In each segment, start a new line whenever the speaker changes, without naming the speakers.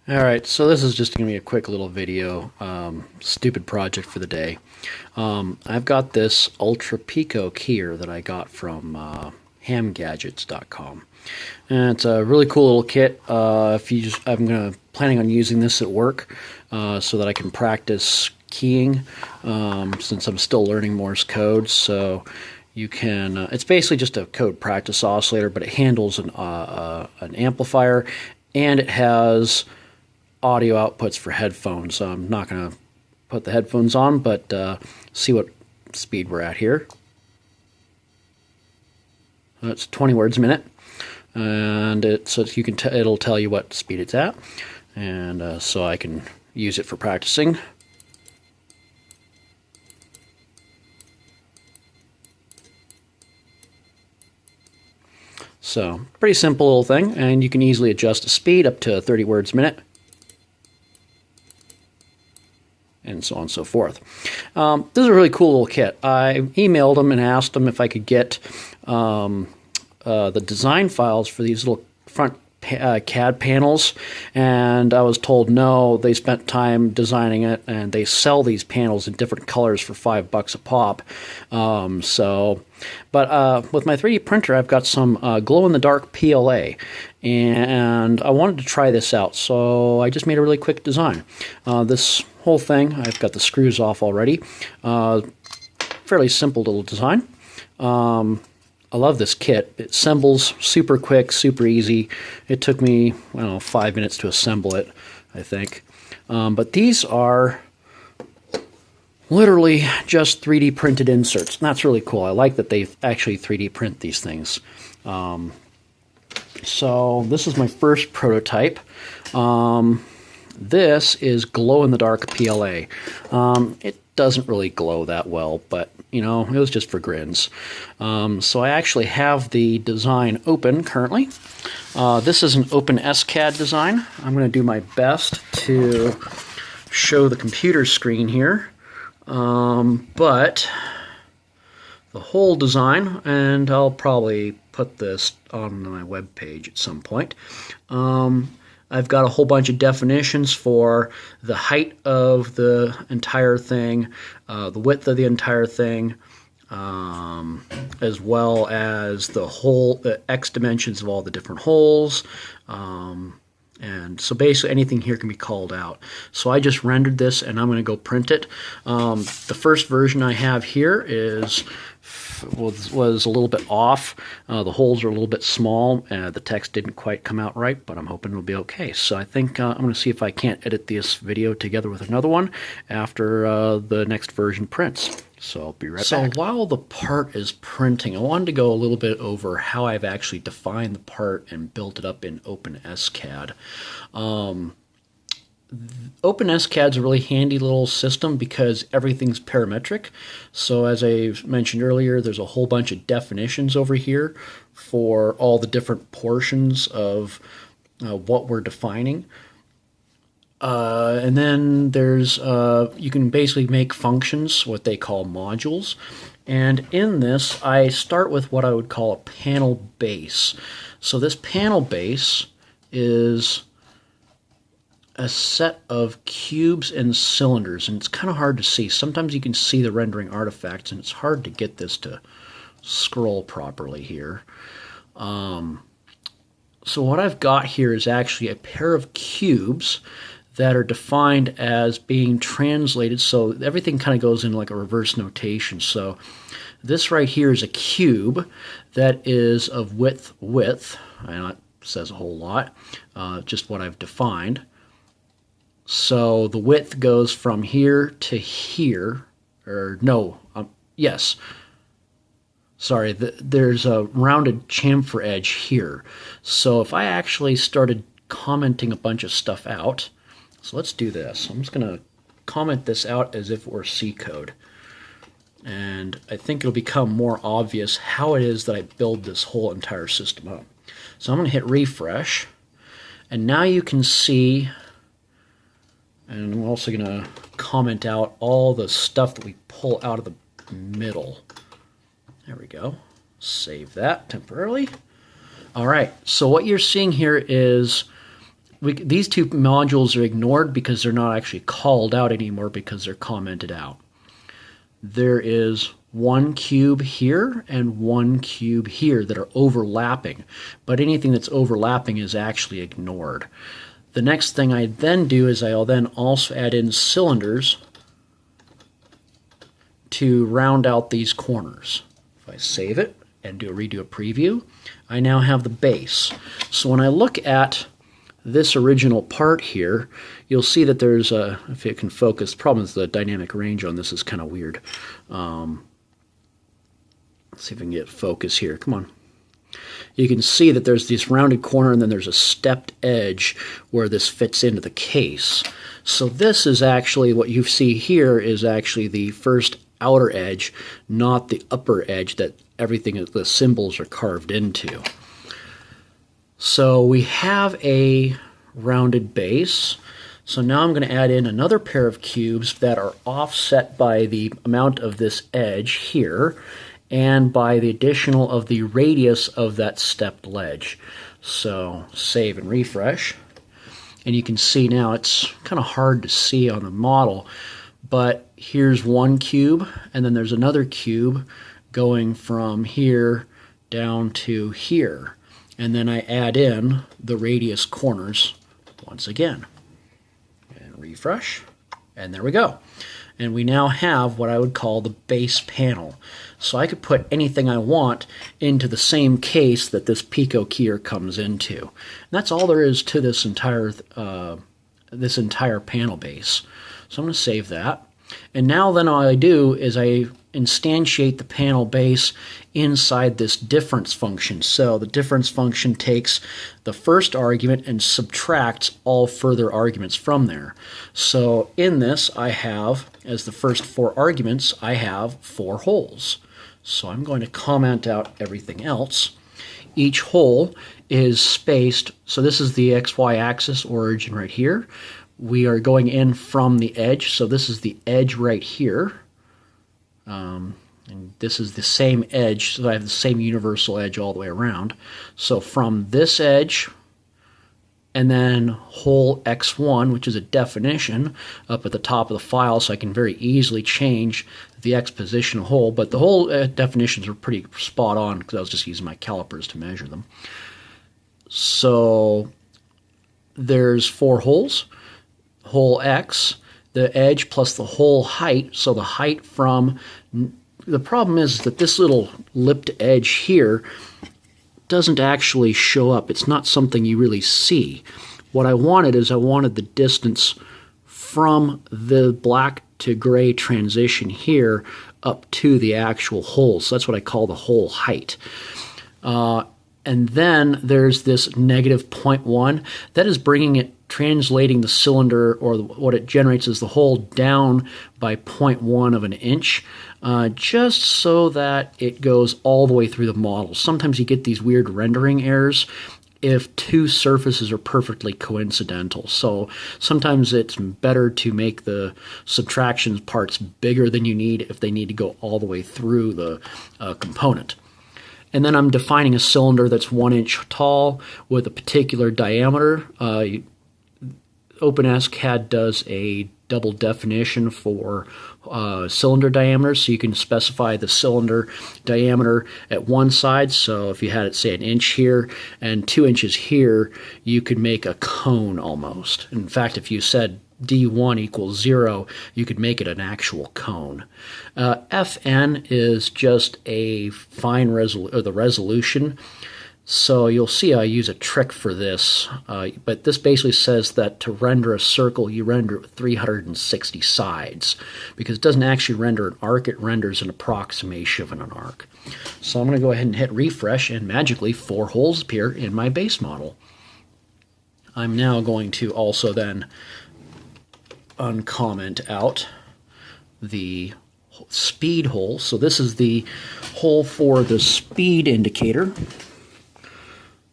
Alright, so this is just going to be a quick little video, stupid project for the day. I've got this Ultra-Picokeyer that I got from hamgadgets.com. And it's a really cool little kit. I'm planning on using this at work so that I can practice keying since I'm still learning Morse code. So you can, it's basically just a code practice oscillator, but it handles an amplifier, and it has audio outputs for headphones. I'm not going to put the headphones on, but see what speed we're at here. It's 20 words a minute, and it'll tell you what speed it's at, and so I can use it for practicing. So, pretty simple little thing, and you can easily adjust the speed up to 30 words a minute, and so on and so forth. This is a really cool little kit. I emailed them and asked them if I could get the design files for these little front CAD panels, and I was told no, they spent time designing it, and they sell these panels in different colors for $5 a pop. But with my 3D printer, I've got some glow-in-the-dark PLA, and I wanted to try this out, so I just made a really quick design. This whole thing, I've got the screws off already. Fairly simple little design. I love this kit. It assembles super quick, super easy. It took me, I don't know, 5 minutes to assemble it, I think. But these are literally just 3D printed inserts. And that's really cool. I like that they actually 3D print these things. So this is my first prototype. This is glow-in-the-dark PLA. It doesn't really glow that well, but you know, it was just for grins. So I actually have the design open currently. This is an OpenSCAD design. I'm going to do my best to show the computer screen here, but the whole design, and I'll probably put this on my web page at some point. I've got a whole bunch of definitions for the height of the entire thing, the width of the entire thing, as well as the X dimensions of all the different holes. And so basically anything here can be called out. So I just rendered this, and I'm going to go print it. The first version I have here was a little bit off. The holes are a little bit small. The text didn't quite come out right, but I'm hoping it'll be okay. So I think I'm going to see if I can't edit this video together with another one after the next version prints. So I'll be right back. So while the part is printing, I wanted to go a little bit over how I've actually defined the part and built it up in OpenSCAD. OpenSCAD is a really handy little system because everything's parametric. So as I mentioned earlier, there's a whole bunch of definitions over here for all the different portions of what we're defining. And then there's you can basically make functions, what they call modules. And in this, I start with what I would call a panel base. So this panel base is a set of cubes and cylinders, and it's kind of hard to see. Sometimes you can see the rendering artifacts, and it's hard to get this to scroll properly here. So what I've got here is actually a pair of cubes that are defined as being translated, so everything kind of goes in like a reverse notation. So this right here is a cube that is of width, I know it says a whole lot, just what I've defined. So the width goes from here to here, or no, yes. Sorry, there's a rounded chamfer edge here. So if I actually started commenting a bunch of stuff out, so let's do this. I'm just going to comment this out as if it were C code. And I think it'll become more obvious how it is that I build this whole entire system up. So I'm going to hit refresh, and now you can see. And I'm also going to comment out all the stuff that we pull out of the middle. There we go. Save that temporarily. All right, so what you're seeing here is these two modules are ignored because they're not actually called out anymore because they're commented out. There is one cube here and one cube here that are overlapping, but anything that's overlapping is actually ignored. The next thing I then do is I'll then also add in cylinders to round out these corners. If I save it and redo a preview, I now have the base. So when I look at this original part here, you'll see that there's a, if it can focus, the problem is the dynamic range on this is kind of weird. Let's see if we can get focus here. Come on. You can see that there's this rounded corner and then there's a stepped edge where this fits into the case. So this is actually, what you see here is actually the first outer edge, not the upper edge that everything, the symbols are carved into. So we have a rounded base. So now I'm going to add in another pair of cubes that are offset by the amount of this edge here and by the additional of the radius of that stepped ledge. So save and refresh. And you can see now it's kind of hard to see on the model, but here's one cube and then there's another cube going from here down to here. And then I add in the radius corners once again. And refresh. And there we go. And we now have what I would call the base panel. So I could put anything I want into the same case that this Picokeyer comes into. And that's all there is to this entire panel base. So I'm going to save that. And now then all I do is I instantiate the panel base inside this difference function. So the difference function takes the first argument and subtracts all further arguments from there. So in this I have, as the first four arguments, I have 4 holes. So I'm going to comment out everything else. Each hole is spaced, so this is the XY axis origin right here. We are going in from the edge, so this is the edge right here. And this is the same edge, so I have the same universal edge all the way around. So from this edge, and then hole X1, which is a definition, up at the top of the file, so I can very easily change the X position hole, but the whole definitions are pretty spot on because I was just using my calipers to measure them. So there's 4 holes. Hole X, the edge plus the hole height, so the height from, the problem is that this little lipped edge here doesn't actually show up. It's not something you really see. What I wanted is I wanted the distance from the black to gray transition here up to the actual hole. So that's what I call the hole height. And then there's this negative 0.1. That is bringing it, translating the cylinder, or what it generates is the hole, down by 0.1 of an inch, just so that it goes all the way through the model. Sometimes you get these weird rendering errors if 2 surfaces are perfectly coincidental. So sometimes it's better to make the subtraction parts bigger than you need if they need to go all the way through the component. And then I'm defining a cylinder that's 1 inch tall with a particular diameter. OpenSCAD does a double definition for cylinder diameters, so you can specify the cylinder diameter at one side. So if you had it, say, 1 inch here and 2 inches here, you could make a cone almost. In fact, if you said D1 equals 0, you could make it an actual cone. FN is just a fine the resolution. So you'll see I use a trick for this, but this basically says that to render a circle, you render it with 360 sides, because it doesn't actually render an arc, it renders an approximation of an arc. So I'm going to go ahead and hit refresh, and magically 4 holes appear in my base model. I'm now going to also then uncomment out the speed hole. So this is the hole for the speed indicator.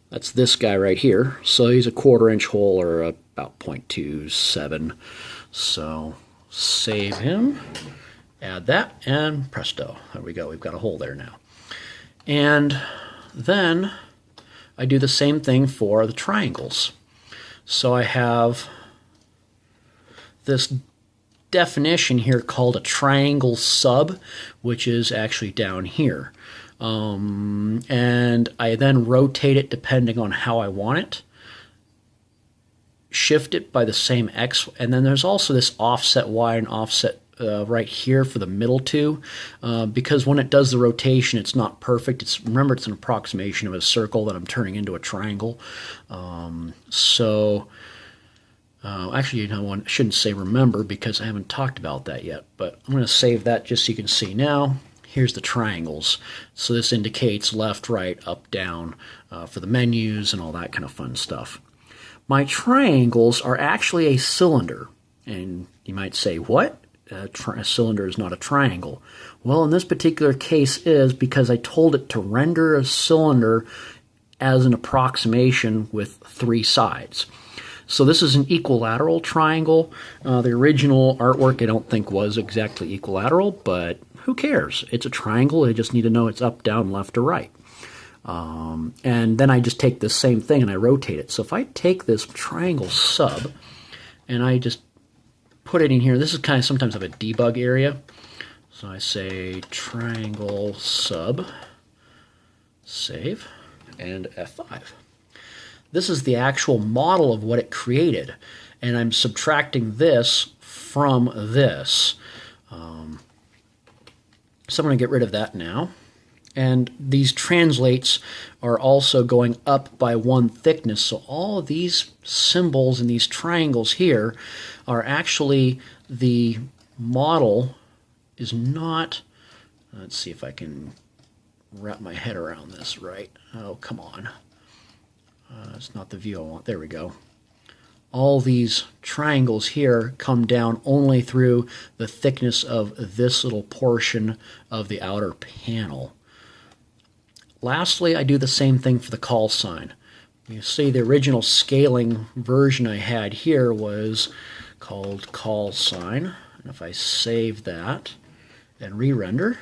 That's this guy right here. So he's a 1/4 inch hole, or about 0.27. So save him, add that, and presto. There we go. We've got a hole there now. And then I do the same thing for the triangles. So I have this definition here called a triangle sub, which is actually down here. And I then rotate it depending on how I want it. Shift it by the same X, and then there's also this offset Y and offset right here for the middle two, because when it does the rotation, it's not perfect. Remember, it's an approximation of a circle that I'm turning into a triangle. Actually, you know what? I shouldn't say remember because I haven't talked about that yet, but I'm going to save that just so you can see now. Here's the triangles. So this indicates left, right, up, down for the menus and all that kind of fun stuff. My triangles are actually a cylinder. And you might say, what? A cylinder is not a triangle. Well, in this particular case is because I told it to render a cylinder as an approximation with 3 sides. So this is an equilateral triangle. The original artwork I don't think was exactly equilateral, but who cares? It's a triangle. I just need to know it's up, down, left, or right. And then I just take this same thing and I rotate it. So if I take this triangle sub and I just put it in here, this is kind of sometimes of a debug area. So I say triangle sub, save, and F5. This is the actual model of what it created, and I'm subtracting this from this. So I'm going to get rid of that now. And these translates are also going up by 1 thickness. So all of these symbols and these triangles here are actually the model is not, let's see if I can wrap my head around this right. Oh, come on. It's not the view I want. There we go. All these triangles here come down only through the thickness of this little portion of the outer panel. Lastly, I do the same thing for the call sign. You see the original scaling version I had here was called call sign. And if I save that and re-render,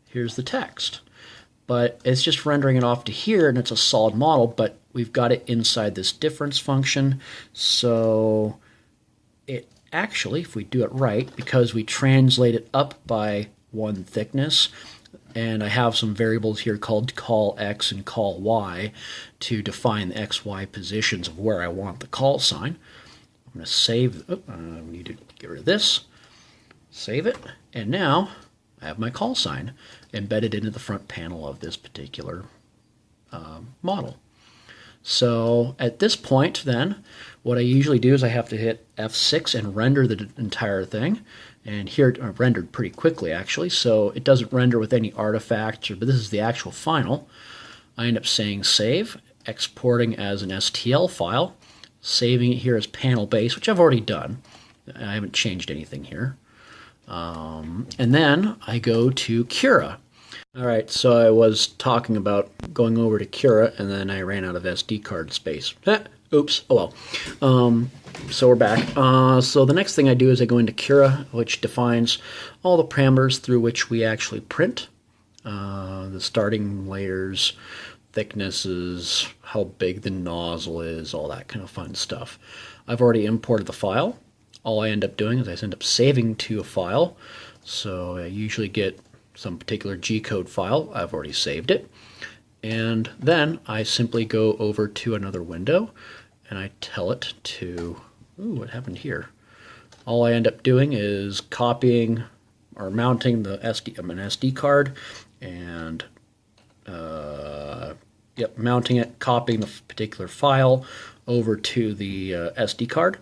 here's the text. But it's just rendering it off to here, and it's a solid model, but we've got it inside this difference function. So it actually, if we do it right, because we translate it up by 1 thickness, and I have some variables here called call X and call Y to define the X, Y positions of where I want the call sign. I'm going to save, we need to get rid of this, save it, and now I have my call sign embedded into the front panel of this particular model. So at this point then, what I usually do is I have to hit F6 and render the entire thing. And here it rendered pretty quickly actually, so it doesn't render with any artifacts, but this is the actual final. I end up saying save, exporting as an STL file, saving it here as panel base, which I've already done. I haven't changed anything here. And then I go to Cura. Alright, so I was talking about going over to Cura, and then I ran out of SD card space. Oops, oh well. So we're back. So the next thing I do is I go into Cura, which defines all the parameters through which we actually print. The starting layers, thicknesses, how big the nozzle is, all that kind of fun stuff. I've already imported the file. All I end up doing is I end up saving to a file. So I usually get some particular G-code file. I've already saved it. And then I simply go over to another window and I tell it to, ooh, what happened here? All I end up doing is copying or mounting the an SD card and mounting it, copying the particular file over to the SD card,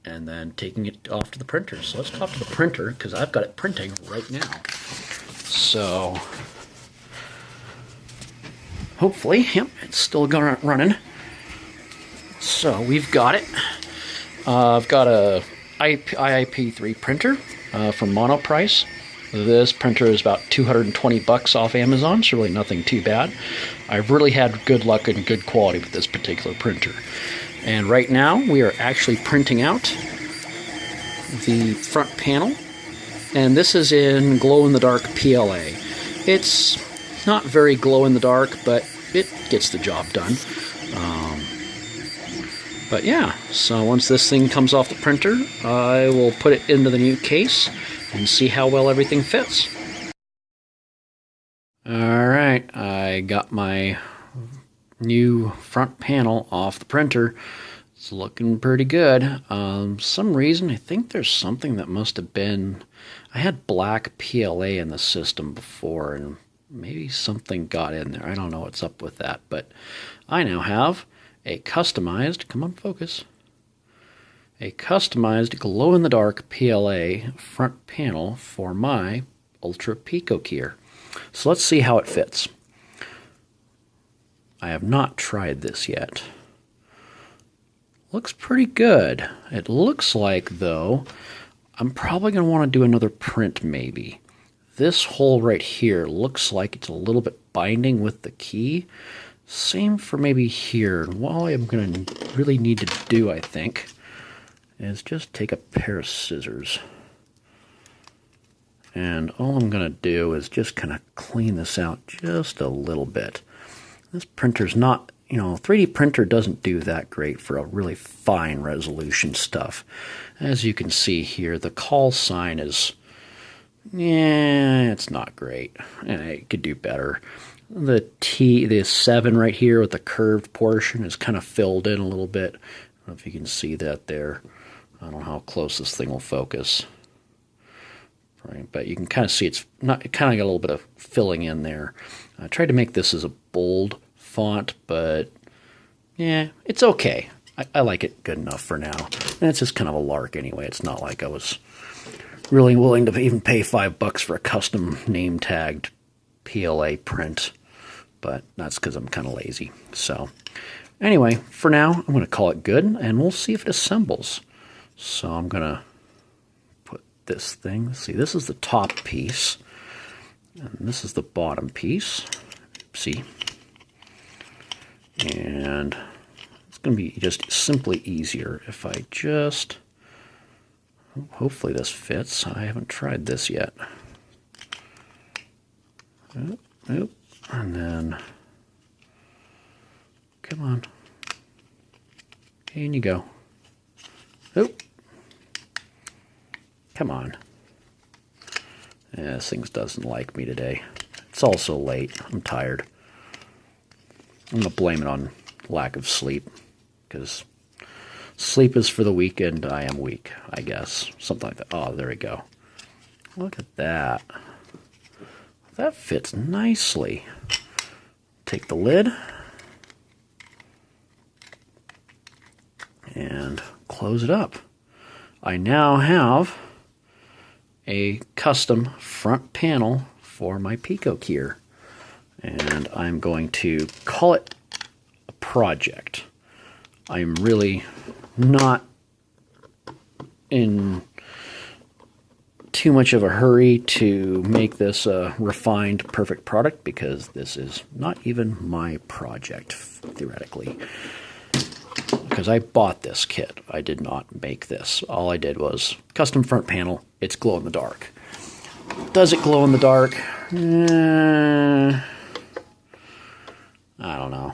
and then taking it off to the printer. So let's go off to the printer because I've got it printing right now. So hopefully, yep, it's still running. So we've got it. I've got a IIP3 printer from Monoprice. This printer is about $220 off Amazon, so really nothing too bad. I've really had good luck and good quality with this particular printer. And right now we are actually printing out the front panel, and this is in glow-in-the-dark PLA. It's not very glow-in-the-dark, but it gets the job done. But yeah, so once this thing comes off the printer, I will put it into the new case and see how well everything fits. Alright, I got my new front panel off the printer. It's looking pretty good. Some reason, I think there's something that must have been... I had black PLA in the system before, and maybe something got in there. I don't know what's up with that, but I now have a customized, come on focus, a customized glow-in-the-dark PLA front panel for my Ultra-Picokeyer. So let's see how it fits. I have not tried this yet. Looks pretty good. It looks like, though, I'm probably going to want to do another print maybe. This hole right here looks like it's a little bit binding with the key. Same for maybe here. And what I'm going to really need to do, I think, is just take a pair of scissors. And all I'm going to do is just kind of clean this out just a little bit. This printer's not, 3D printer doesn't do that great for a really fine resolution stuff. As you can see here, the call sign is, it's not great. And it could do better. The 7 right here with the curved portion is kind of filled in a little bit. I don't know if you can see that there. I don't know how close this thing will focus. Right, but you can kind of see it kind of got a little bit of filling in there. I tried to make this as a bold font, but yeah, it's okay. I like it good enough for now. And it's just kind of a lark anyway. It's not like I was really willing to even pay $5 for a custom name tagged PLA print, but that's because I'm kind of lazy. So anyway, for now, I'm going to call it good, and we'll see if it assembles. So I'm going to put this thing, see, this is the top piece, and this is the bottom piece. See? And it's going to be just simply easier if I just, hopefully this fits. I haven't tried this yet. Oop. And then, come on. In you go. Oop. Come on. Yeah, this thing doesn't like me today. It's also late. I'm tired. I'm going to blame it on lack of sleep, because sleep is for the weak and I am weak, I guess. Something like that. Oh, there we go. Look at that. That fits nicely. Take the lid and close it up. I now have a custom front panel for my Picokeyer, and I'm going to call it a project. I'm really not in too much of a hurry to make this a refined, perfect product, because this is not even my project, theoretically. Because I bought this kit. I did not make this. All I did was custom front panel. It's glow in the dark. Does it glow in the dark? I don't know.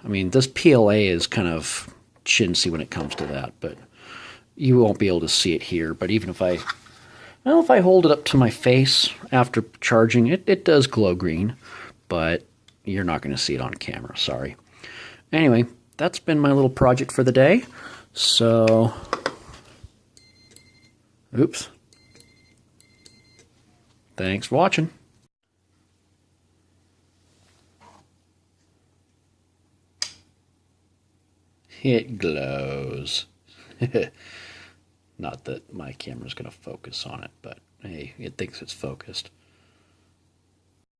I mean, this PLA is kind of chintzy when it comes to that, but you won't be able to see it here. But even if I hold it up to my face after charging, it does glow green, but you're not going to see it on camera, sorry. Anyway, that's been my little project for the day. So, oops. Thanks for watching. It glows. Not that my camera's going to focus on it, but hey, it thinks it's focused.